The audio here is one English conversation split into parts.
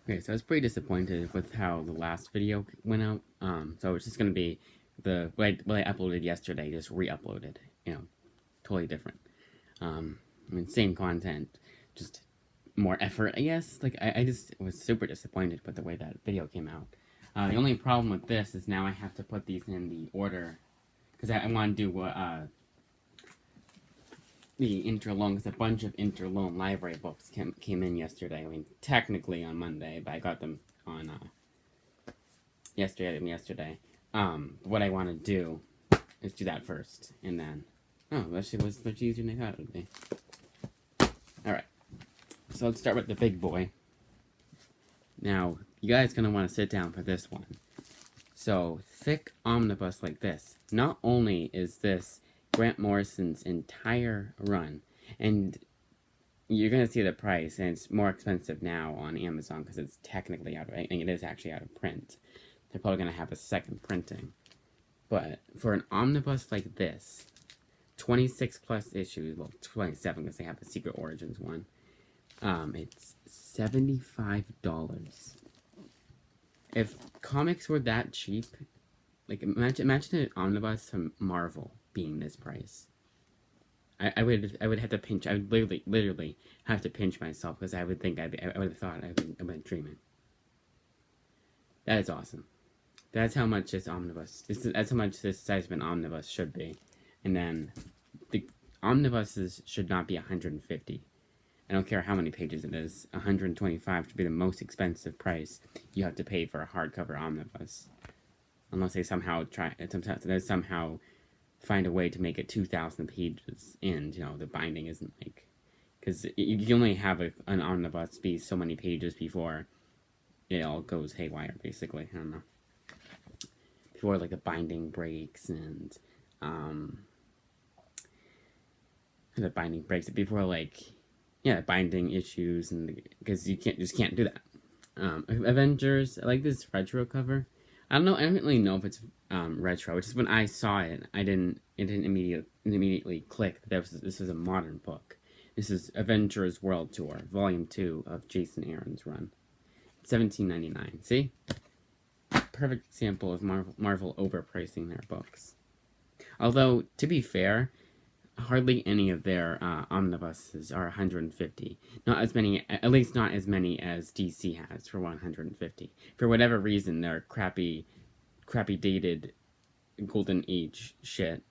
Okay, so I was pretty disappointed with how the last video went out. So it's just gonna be what I uploaded yesterday, just re-uploaded. Totally different. I mean, same content, just more effort, I guess. Like I just was super disappointed with the way that video came out. The only problem with this is now I have to put these in the order because I want to do the Interloan, because a bunch of Interloan library books came in yesterday. I mean, technically on Monday, but I got them on yesterday. What I want to do is do that first, and then that shit was much easier than I thought it would be. All right, so let's start with the big boy. Now, you guys gonna want to sit down for this one. So, thick omnibus like this. Not only is this Grant Morrison's entire run, and you're gonna see the price, and it's more expensive now on Amazon because it's technically out of, I think it is actually out of print. They're probably gonna have a second printing. But for an omnibus like this, 26 plus issues, well, 27 because they have the Secret Origins one, it's $75. If comics were that cheap, like imagine an omnibus from Marvel being this price. I would have to pinch. I would literally have to pinch myself because I would think I would have thought I've been dreaming. That is awesome. That's how much this omnibus. That's how much this size of an omnibus should be, and then the omnibuses should not be 150. I don't care how many pages it is. 125 should be the most expensive price you have to pay for a hardcover omnibus, unless they somehow find a way to make it 2,000 pages, and the binding isn't like, because you can only have an omnibus be so many pages before it all goes haywire. Basically, I don't know. Before like the binding breaks and before binding issues, and because you can't do that. Avengers, I like this retro cover. I don't know. I don't really know if it's retro. It's just when I saw it, it didn't immediately click that this was a modern book. This is Avengers World Tour, Volume 2 of Jason Aaron's run. $17.99. See, perfect example of Marvel overpricing their books. Although, to be fair, hardly any of their omnibuses are 150. Not as many, at least not as many as DC has for 150. For whatever reason, they're crappy dated Golden Age shit.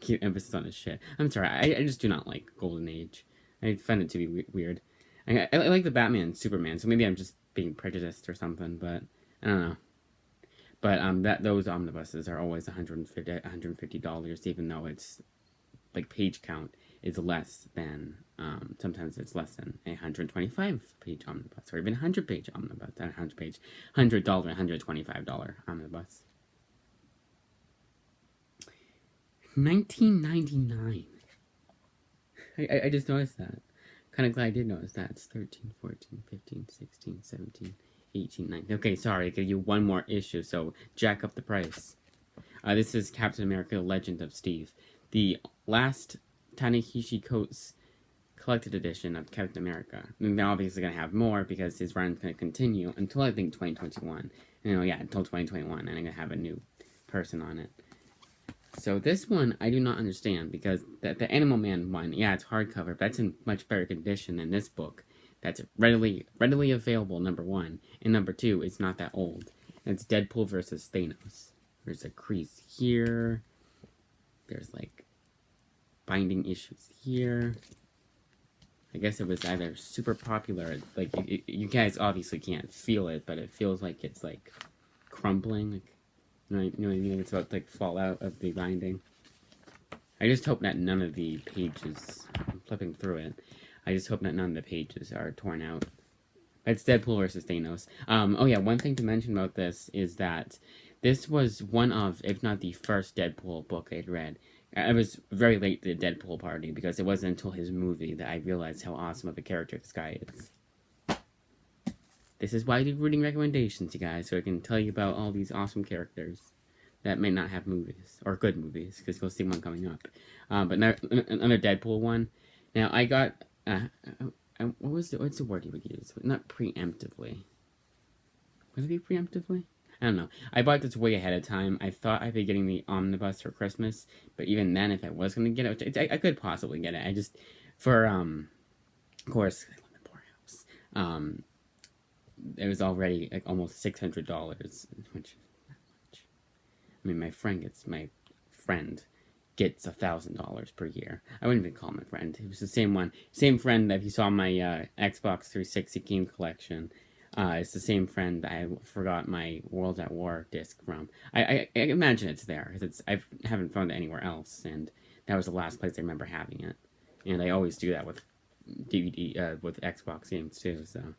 Keep emphasis on this shit. I'm sorry, I just do not like Golden Age. I find it to be weird. I like the Batman and Superman, so maybe I'm just being prejudiced or something, but I don't know. But those omnibuses are always $150, even though it's like page count is less than sometimes it's less than a 125 page omnibus, or even 100 page omnibus, not $100 $125 omnibus. $19.99. I just noticed that. Kind of glad I did notice that. It's 13, 14, 15, 16, 17, 18, 19. Okay, sorry, I give you one more issue, so jack up the price. This is Captain America: Legend of Steve, the last Ta-Nehisi Coates collected edition of Captain America. And they're obviously going to have more because his run's going to continue until I think 2021. Until 2021, and I'm going to have a new person on it. So this one I do not understand, because the Animal Man one, yeah, it's hardcover, but that's in much better condition than this book. That's readily available, number one, and number two, it's not that old. And it's Deadpool versus Thanos. There's a crease here. There's like binding issues here. I guess it was either super popular, like you guys obviously can't feel it, but it feels like it's like crumbling, like it's about to like fall out of the binding. I just hope that none of the pages, I'm flipping through it, I just hope that none of the pages are torn out. It's Deadpool versus Thanos. Oh yeah, one thing to mention about this is that this was one of, if not the first Deadpool book I'd read. I was very late to the Deadpool party because it wasn't until his movie that I realized how awesome of a character this guy is. This is why I do reading recommendations, you guys, so I can tell you about all these awesome characters that may not have movies, or good movies, because you'll see one coming up. But now, another Deadpool one. Now, I got, what's the word you would use? Not preemptively. Would it be preemptively? I don't know. I bought this way ahead of time. I thought I'd be getting the omnibus for Christmas, but even then, if I was gonna get it, which I could possibly get it. I just, for of course, I live in a poor house. It was already like almost $600, which is not much. I mean, my friend gets $1,000 per year. I wouldn't even call him a friend. It was the same friend that you saw my Xbox 360 game collection. It's the same friend I forgot my World at War disc from. I imagine it's there because I haven't found it anywhere else, and that was the last place I remember having it. And I always do that with DVD with Xbox games too. So,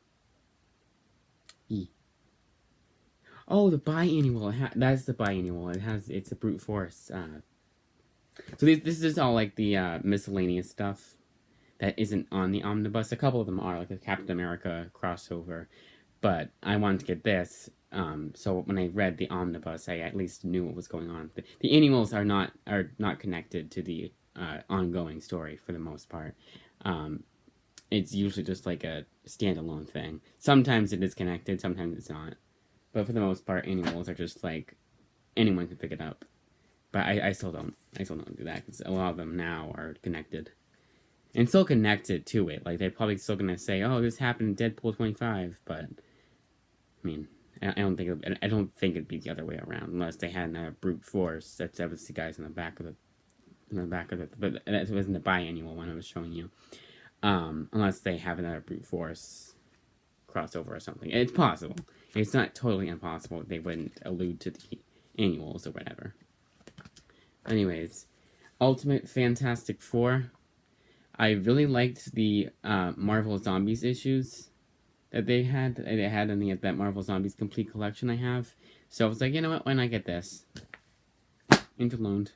oh, the biannual. That's the biannual. It's a brute force. So this is all like the miscellaneous stuff that isn't on the omnibus. A couple of them are, like the Captain America crossover, but I wanted to get this. So when I read the omnibus, I at least knew what was going on. The annuals are not connected to the ongoing story for the most part. It's usually just like a standalone thing. Sometimes it is connected, sometimes it's not. But for the most part, annuals are just like anyone can pick it up. But I still don't do that because a lot of them now are connected and still connected to it. Like they're probably still gonna say, "Oh, this happened in Deadpool 25," but I mean, I don't think it'd be the other way around unless they had another brute force. That was the guys in the back of the, but that wasn't the biannual one I was showing you. Unless they have another brute force crossover or something, it's possible. It's not totally impossible. They wouldn't allude to the annuals or whatever. Anyways, Ultimate Fantastic Four. I really liked the Marvel Zombies issues that they had. They had in that Marvel Zombies complete collection I have. So I was like, you know what? Why not get this? Interloaned.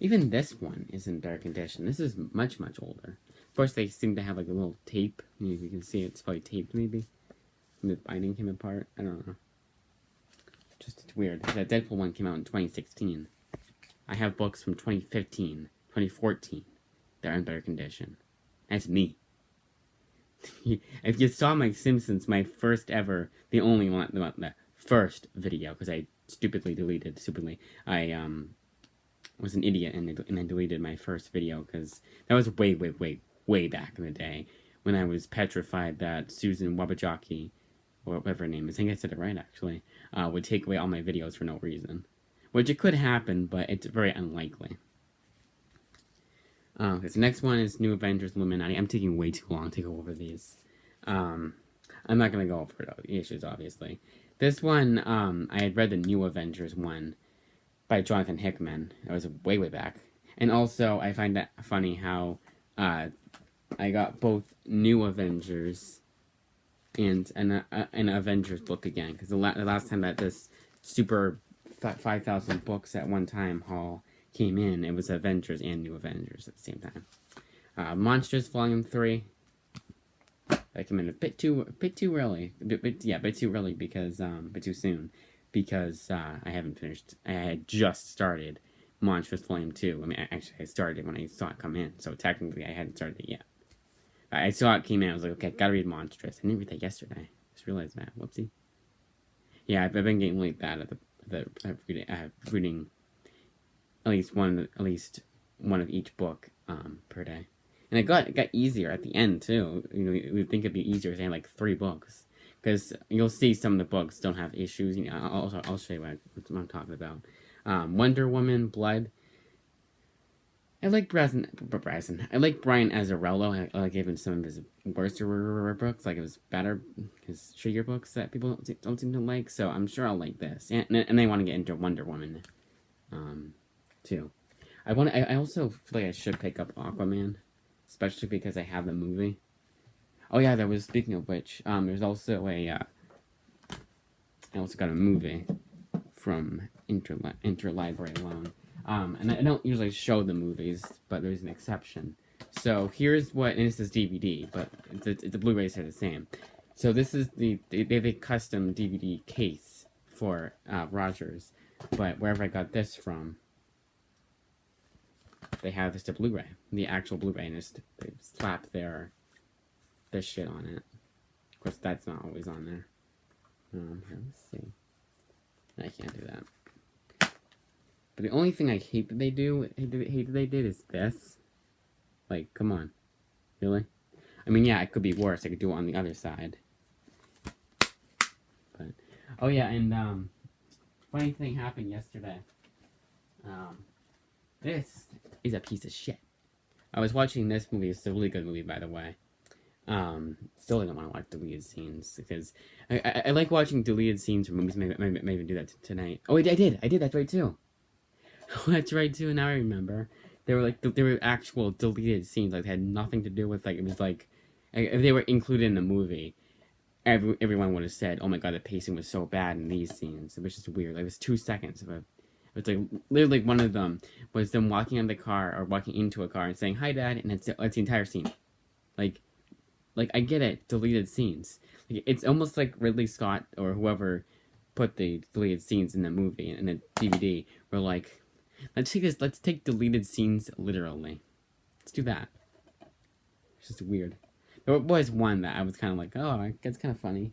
Even this one is in better condition. This is much, much older. Of course, they seem to have like a little tape. You can see it's probably taped maybe. And the binding came apart. I don't know. Just it's weird. That Deadpool one came out in 2016. I have books from 2015, 2014 that are in better condition. That's me. If you saw my Simpsons, my first ever, the only one, the first video, because I stupidly, I was an idiot and I deleted my first video because that was way back in the day when I was petrified that Susan Wabajaki, or whatever her name is, I think I said it right actually, would take away all my videos for no reason. Which it could happen, but it's very unlikely. Okay, so the next one is New Avengers Illuminati. I'm taking way too long to go over these. I'm not going to go over the issues, obviously. This one, I had read the New Avengers one by Jonathan Hickman. It was way back. And also, I find that funny how I got both New Avengers and an Avengers book again. Because the last time that this super 5,000 books at one time haul came in, it was Avengers and New Avengers at the same time. Monsters Volume 3. That came in a bit too early. A bit too early because a bit too soon because I haven't finished. I had just started Monsters Volume 2. I mean, actually, I started it when I saw it come in, so technically I hadn't started it yet. I saw it came in. I was like, okay, gotta read Monstrous. I didn't read that yesterday. Just realized that. Whoopsie. Yeah, I've been getting really bad at reading at least one of each book per day, and it got easier at the end too. You know, we think it'd be easier saying like 3 books because you'll see some of the books don't have issues. You know, I'll show you what I'm talking about. Wonder Woman, Blood. I like I like Brian Azzarello. I like even some of his worst books, like his shittier books that people don't seem to like. So I'm sure I'll like this, and I want to get into Wonder Woman, too. I also feel like I should pick up Aquaman, especially because I have the movie. Oh yeah, speaking of which, there's also I also got a movie from Interlibrary Loan. And I don't usually show the movies, but there's an exception. So here's and this is DVD, but the Blu-rays are the same. So this is they have a custom DVD case for Rogers, but wherever I got this from, they have just a Blu-ray, the actual Blu-ray, and they slap their shit on it. Of course, that's not always on there. Let's see. I can't do that. But the only thing I hate that they did is this. Like, come on. Really? I mean, yeah, it could be worse. I could do it on the other side. But, oh yeah, and, funny thing happened yesterday. This is a piece of shit. I was watching this movie. It's a really good movie, by the way. Still didn't want to watch deleted scenes because I like watching deleted scenes from movies. Maybe even do that tonight. Oh, wait, I did. That's right too. That's right too. Now I remember. They were actual deleted scenes. Like they had nothing to do with it was like if they were included in the movie, everyone would have said, "Oh my god, the pacing was so bad in these scenes." It was just weird. Like, it was 2 seconds of a. It's like literally one of them was them walking in the car or walking into a car and saying "Hi, Dad," and it's the entire scene. Like I get it, deleted scenes. Like, it's almost like Ridley Scott or whoever put the deleted scenes in the movie in the DVD. Were like, let's take deleted scenes literally. Let's do that. It's just weird. There was one that I was kind of like, oh, that's kind of funny.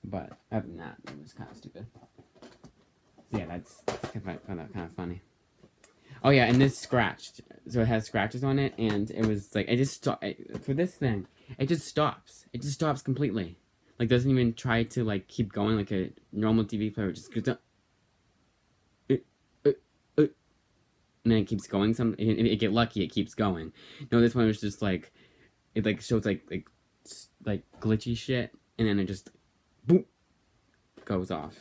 But other than that, it was kind of stupid. So yeah, that's kind of funny. Oh yeah, and this scratched. So it has scratches on it, and it was like, for this thing, it just stops. It just stops completely. Like, doesn't even try to, like, keep going like a normal TV player. It just goes down. And then it keeps going. If you get lucky, it keeps going. No, this one was just like, it like shows like glitchy shit, and then it just boom goes off.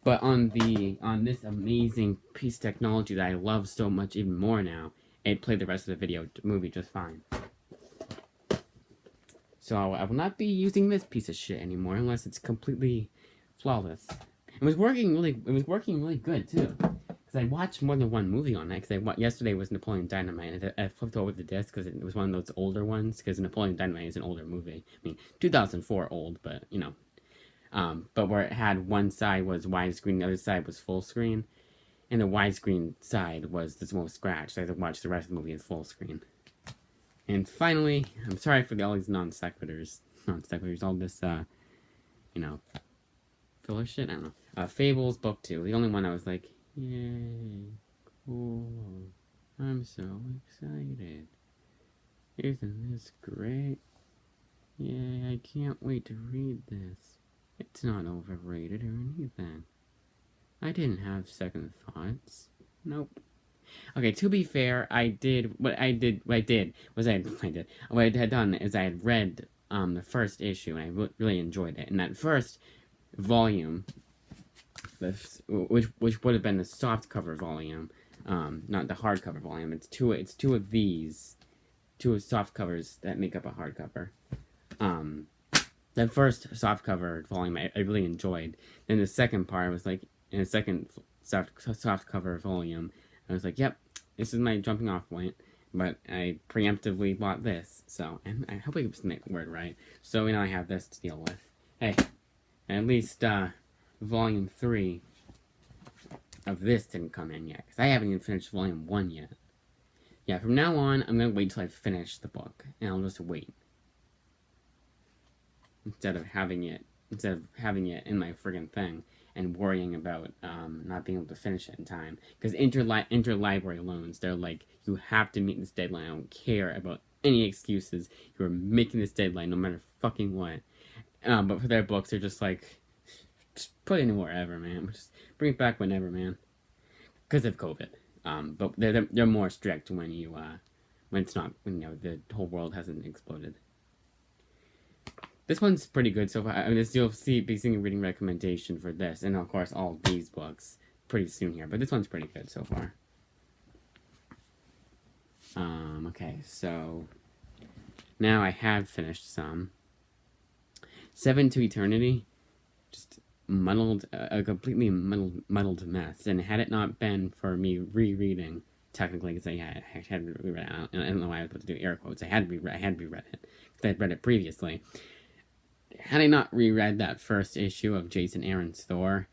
But on this amazing piece of technology that I love so much even more now, it played the rest of the movie just fine. So I will not be using this piece of shit anymore unless it's completely flawless. It was working really good too. Because I watched more than one movie on that. Because yesterday was Napoleon Dynamite, and I flipped over the disc because it was one of those older ones. Because Napoleon Dynamite is an older movie. I mean, 2004 old, but you know. But where it had one side was widescreen, the other side was full screen, and the widescreen side was the most scratched. So I had to watch the rest of the movie in full screen. And finally, I'm sorry for all these non sequiturs, all this, filler shit. I don't know. Fables Book 2, the only one I was like, yay, cool. I'm so excited. Isn't this great? Yay, I can't wait to read this. It's not overrated or anything. I didn't have second thoughts. Nope. Okay, to be fair, what I had done is I had read the first issue and I really enjoyed it. And that first volume, which would have been the soft cover volume, not the hardcover volume. It's two of these, two soft covers that make up a hardcover. The first soft cover volume I really enjoyed. Then the second part was like, in the second soft cover volume, I was like, yep, this is my jumping off point. But I preemptively bought this, so I hope I get the word right. So I have this to deal with. Hey, at least volume 3 of this didn't come in yet, because I haven't even finished volume 1 yet. Yeah, from now on, I'm gonna wait till I finish the book, and I'll just wait. Instead of having it in my friggin' thing and worrying about not being able to finish it in time. Because interlibrary loans, they're like, you have to meet this deadline. I don't care about any excuses. You are making this deadline no matter fucking what. But for their books, they're just like, just put it in wherever, man. Just bring it back whenever, man. Because of COVID. But they're more strict when it's not, the whole world hasn't exploded. This one's pretty good so far. You'll be seeing a reading recommendation for this, and of course all these books pretty soon here. But this one's pretty good so far. Okay, so now I have finished some. 7 to Eternity, just a completely muddled mess. And had it not been for me rereading, technically, because I had reread it, I don't know why I was about to do air quotes. I had reread it because I had read it previously. Had I not reread that first issue of Jason Aaron's Thor,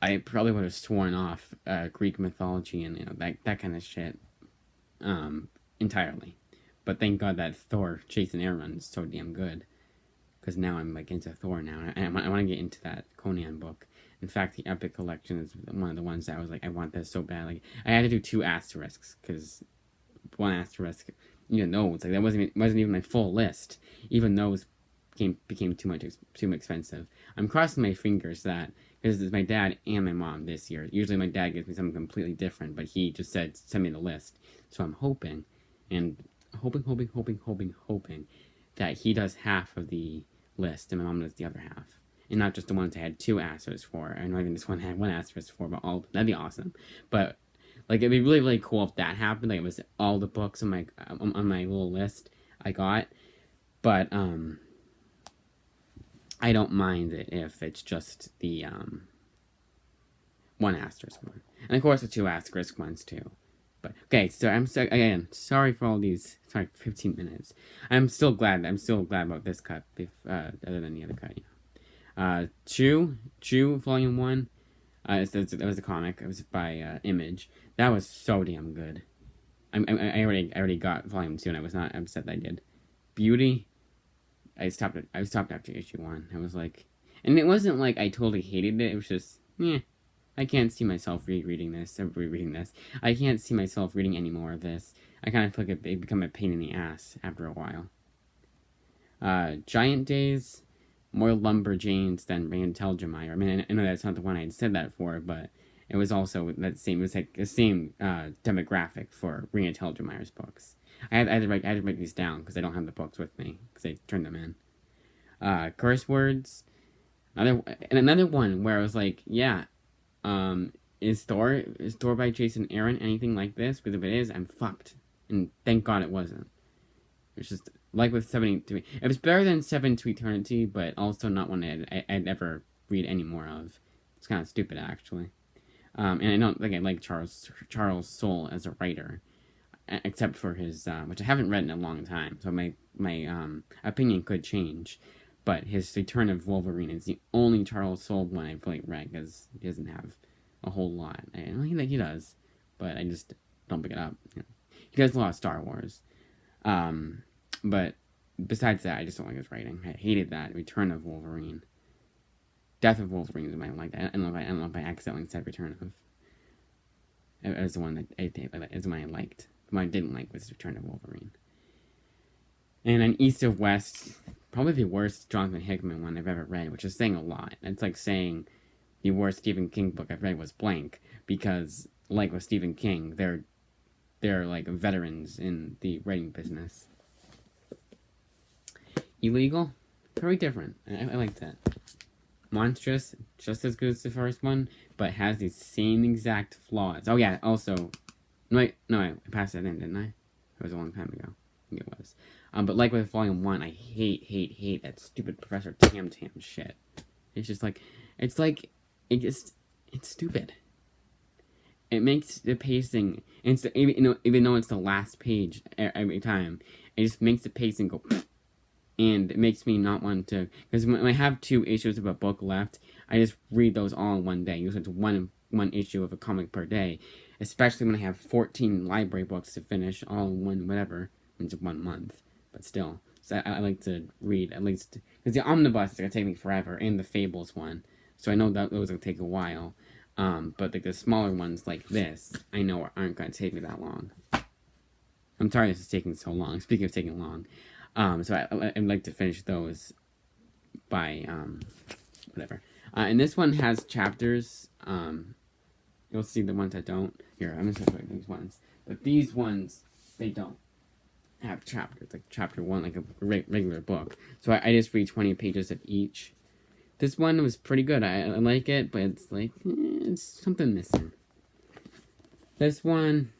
I probably would have sworn off Greek mythology and that kind of shit entirely. But thank God that Thor Jason Aaron is so damn good, because now I'm like into Thor now, and I want to get into that Conan book. In fact, the Epic Collection is one of the ones that I was like, I want this so bad. Like, I had to do 2 asterisks, because 1 asterisk, even those, like, that wasn't even my full list. Even those became too expensive. I'm crossing my fingers that, because it's my dad and my mom this year. Usually my dad gives me something completely different, but he just said, send me the list. So I'm hoping, and hoping that he does half of the list and my mom does the other half. And not just the ones I had 2 asterisks for, and not even this one had 1 asterisk for, but all. That'd be awesome. But like, it'd be really, really cool if that happened. Like, it was all the books on my little list I got. But I don't mind it if it's just the 1 asterisk one, and of course the 2 asterisk ones too. But okay, so again, sorry for all these. Sorry, 15 minutes. I'm still glad about this cut, other than the other cut. Chew, Volume 1. It was a comic. It was by Image. That was so damn good. I already got Volume 2, and I was not upset that I did. Beauty. I stopped after issue 1. I was like, and it wasn't like I totally hated it. It was just, I can't see myself rereading this. I can't see myself reading any more of this. I kind of feel like it become a pain in the ass after a while. Giant Days, more Lumberjanes than Rain Telgemeier. I mean, I know that's not the one I had said that for, but it was also that same. It was like the same demographic for Rain Telgemeier's books. I had to write these down because I don't have the books with me because I turned them in. Curse Words, another one where I was like, yeah. Is Thor by Jason Aaron anything like this? Because if it is, I'm fucked. And thank God it wasn't. It's just like with 7 to... It was better than 7 to Eternity, but also not one I'd ever read any more of. It's kind of stupid, actually. And I don't think I like Charles Soule as a writer, except for his, which I haven't read in a long time, so my opinion could change. But his Return of Wolverine is the only Charles Soule one I've really read, because he doesn't have a whole lot. I don't think that he does, but I just don't pick it up. He does a lot of Star Wars. But besides that, I just don't like his writing. I hated that. Return of Wolverine. Death of Wolverine is the one I liked. I don't know if I accidentally said Return of. It was the one that is the one I liked. The one I didn't like was Return of Wolverine. And then East of West, probably the worst Jonathan Hickman one I've ever read, which is saying a lot. It's like saying the worst Stephen King book I've read was Blank, because, like with Stephen King, they're like veterans in the writing business. Illegal, very different. I like that. Monstrous, just as good as the first one, but has the same exact flaws. Oh yeah, also, I passed that in, didn't I? It was a long time ago. I think it was. But like with Volume 1, I hate that stupid Professor Tam shit. It's just like, it's stupid. It makes the pacing, even though it's the last page every time, it just makes the pacing go, and it makes me not want to, because when I have 2 issues of a book left, I just read those all in one day. Usually it's one issue of a comic per day, especially when I have 14 library books to finish all in one whatever, into 1 month. But still, so I like to read at least, because the omnibus is gonna take me forever, and the Fables one, so I know that those will take a while. But like the smaller ones like this, I know aren't gonna take me that long. I'm sorry this is taking so long. Speaking of taking long, so I'd like to finish those by whatever. And this one has chapters. You'll see the ones that don't. Here, I'm just gonna put these ones, but these ones they don't have chapters, like chapter 1, like a regular book. So I just read 20 pages of each. This one was pretty good. I like it, but it's like, it's something missing. This one,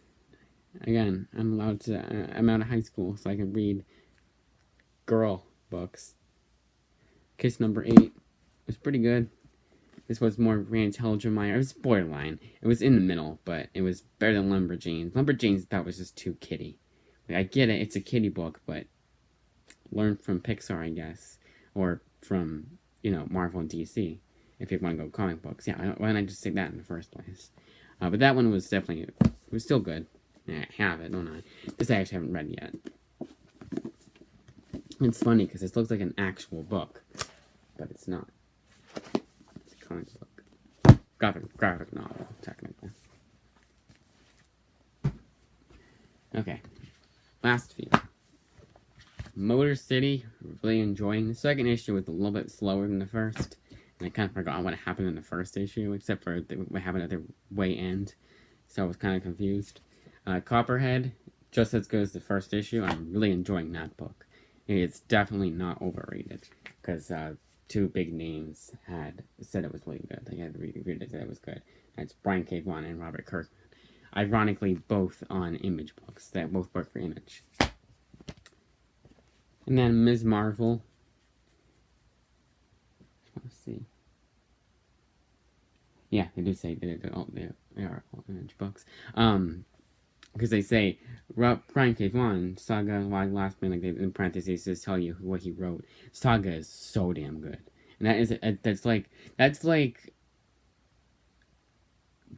again, I'm out of high school, so I can read girl books. Kiss Number 8 was pretty good. This was more Rain Telgemeier. It was borderline. It was in the middle, but it was better than Lumberjanes. Lumberjanes, that was just too kiddie. I get it, it's a kiddie book, but learn from Pixar, I guess. Or from, Marvel and DC, if you want to go comic books. Yeah, why don't I just say that in the first place? But that one was definitely, it was still good. Yeah, I have it, don't I? This I actually haven't read yet. It's funny because this looks like an actual book, but it's not. It's a comic book. Graphic novel, technically. Okay. Last few. Motor City, really enjoying. The second issue was a little bit slower than the first. And I kind of forgot what happened in the first issue, except for what happened at the way end. So I was kind of confused. Copperhead, just as good as the first issue. I'm really enjoying that book. It's definitely not overrated, because two big names had said it was really good. They had read it, said it was good. That's Brian K. Vaughan and Robert Kirkman. Ironically, both on Image books. They both work for Image. And then Ms. Marvel. Let's see. Yeah, they do say they are all Image books. Because they say Brian K. Vaughan, Saga, last man, like they, in parentheses, just tell you what he wrote. Saga is so damn good, and that's like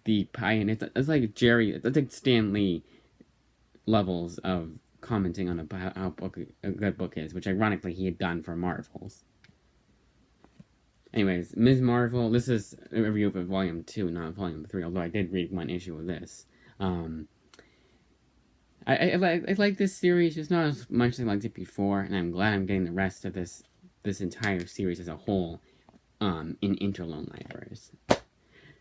the pioneer. It's like Jerry. That's like Stan Lee levels of commenting on how a good book is, which ironically he had done for Marvels. Anyways, Ms. Marvel. This is a review of Volume 2, not Volume 3. Although I did read one issue of this. I like this series just not as much as I liked it before, and I'm glad I'm getting the rest of this entire series as a whole in interloan libraries.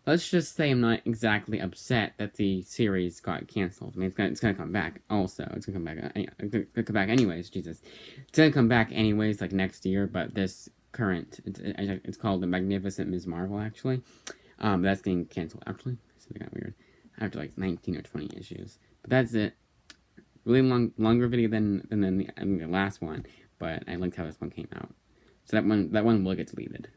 Let's just say I'm not exactly upset that the series got canceled. I mean, it's gonna come back. Also, it's gonna come back. It's gonna come back anyways. Jesus, it's gonna come back anyways, like next year. But this current, it's called The Magnificent Ms. Marvel. Actually, that's getting canceled. Actually, it's kind of weird. After like 19 or 20 issues, but that's it. Really longer video than the last one, but I liked how this one came out. So that one will get deleted.